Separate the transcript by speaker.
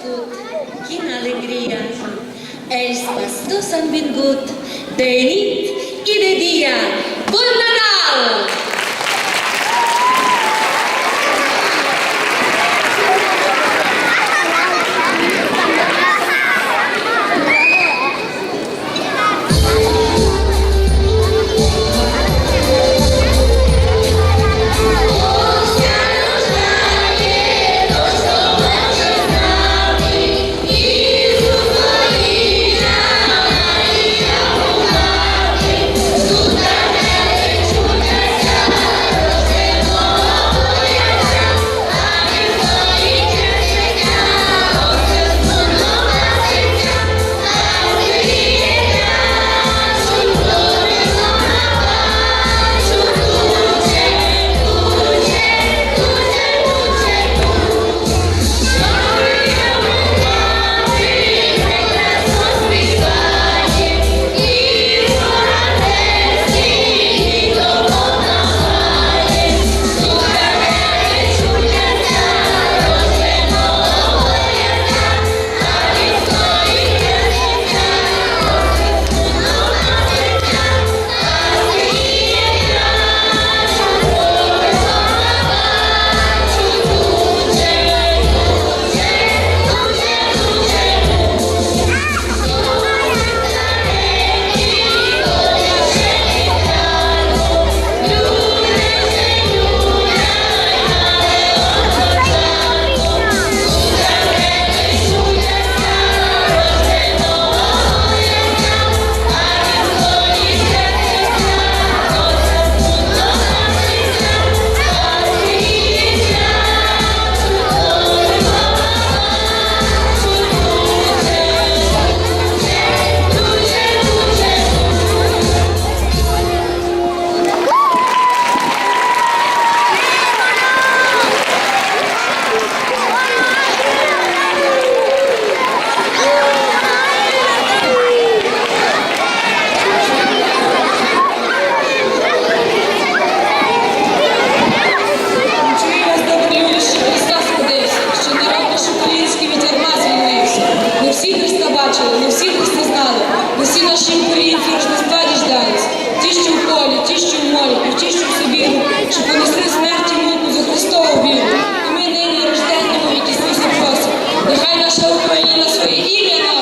Speaker 1: nascut, quina alegria! Els pastors han vingut de nit i de dia. Bon Nadal!
Speaker 2: Не всі Христа знали, не всі наші українці Рождества діждались. Ті, що в полі, ті, що в морі, і ті, що в собі, що понесли смерть і муку за Христову віру. І ми нині рожденному від Ісуса просимо. Нехай наша Україна своє ім'я